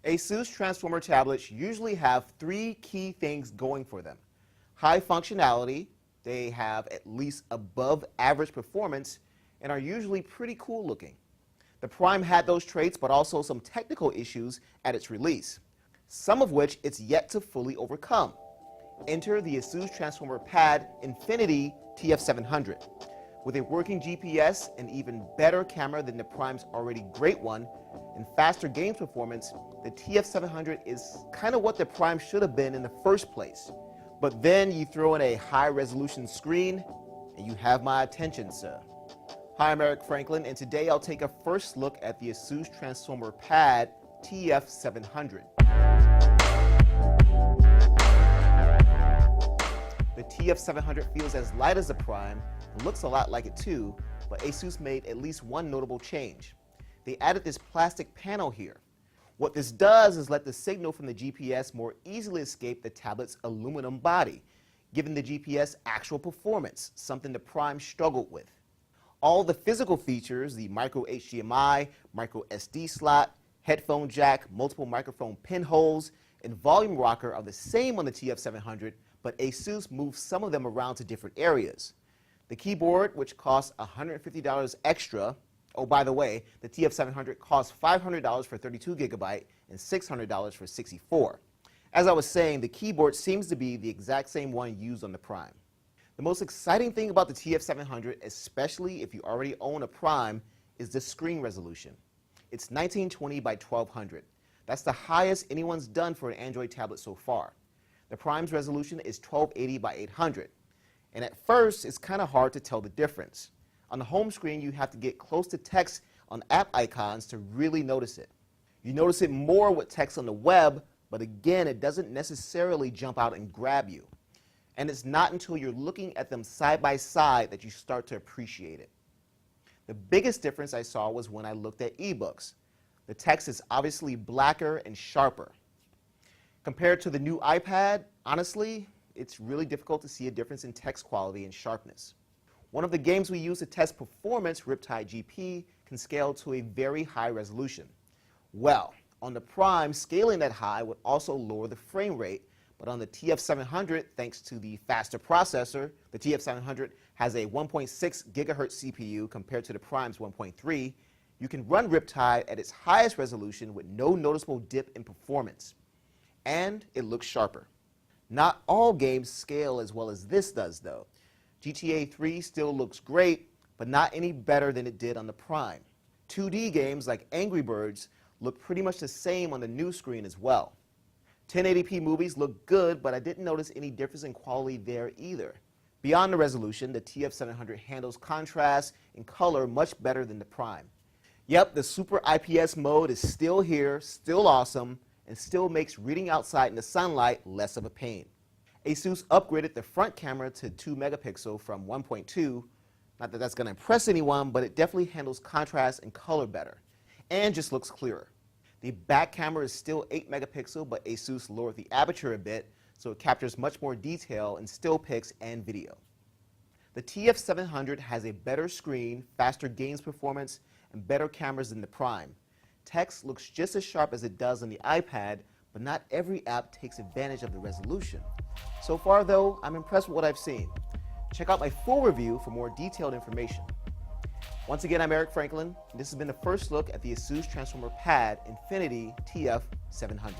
ASUS Transformer tablets usually have three key things going for them. High functionality, they have at least above average performance, and are usually pretty cool looking. The Prime had those traits, but also some technical issues at its release, some of which it's yet to fully overcome. Enter the ASUS Transformer Pad Infinity TF700. With a working GPS, an even better camera than the Prime's already great one, and faster games performance, the TF700 is kind of what the Prime should have been in the first place. But then you throw in a high-resolution screen, and you have my attention, sir. Hi, I'm Eric Franklin, and today I'll take a first look at the ASUS Transformer Pad TF700. The TF700 feels as light as the Prime, and looks a lot like it too, but ASUS made at least one notable change. They added this plastic panel here. What this does is let the signal from the GPS more easily escape the tablet's aluminum body, giving the GPS actual performance, something the Prime struggled with. All the physical features, the micro HDMI, micro SD slot, headphone jack, multiple microphone pinholes, and volume rocker are the same on the TF700, but ASUS moved some of them around to different areas. The keyboard, which costs $150 extra, oh, by the way, the TF700 costs $500 for 32 gigabyte and $600 for 64. As I was saying, the keyboard seems to be the exact same one used on the Prime. The most exciting thing about the TF700, especially if you already own a Prime, is the screen resolution. It's 1920 by 1200. That's the highest anyone's done for an Android tablet so far. The Prime's resolution is 1280 by 800. And at first, it's kind of hard to tell the difference. On the home screen, you have to get close to text on app icons to really notice it. You notice it more with text on the web, but again, it doesn't necessarily jump out and grab you. And it's not until you're looking at them side by side that you start to appreciate it. The biggest difference I saw was when I looked at ebooks. The text is obviously blacker and sharper. Compared to the new iPad, honestly, it's really difficult to see a difference in text quality and sharpness. One of the games we use to test performance, Riptide GP, can scale to a very high resolution. Well, on the Prime, scaling that high would also lower the frame rate, but on the TF700, thanks to the faster processor, the TF700 has a 1.6 gigahertz CPU compared to the Prime's 1.3, you can run Riptide at its highest resolution with no noticeable dip in performance. And it looks sharper. Not all games scale as well as this does, though. GTA 3 still looks great, but not any better than it did on the Prime. 2D games like Angry Birds look pretty much the same on the new screen as well. 1080p movies look good, but I didn't notice any difference in quality there either. Beyond the resolution, the TF700 handles contrast and color much better than the Prime. Yep, the Super IPS mode is still here, still awesome, and still makes reading outside in the sunlight less of a pain. ASUS upgraded the front camera to 2 megapixel from 1.2. Not that that's going to impress anyone, but it definitely handles contrast and color better, and just looks clearer. The back camera is still 8 megapixel, but ASUS lowered the aperture a bit, so it captures much more detail in still pics and video. The TF700 has a better screen, faster games performance, and better cameras than the Prime. Text looks just as sharp as it does on the iPad, but not every app takes advantage of the resolution. So far, though, I'm impressed with what I've seen. Check out my full review for more detailed information. Once again, I'm Eric Franklin, and this has been the first look at the ASUS Transformer Pad Infinity TF700.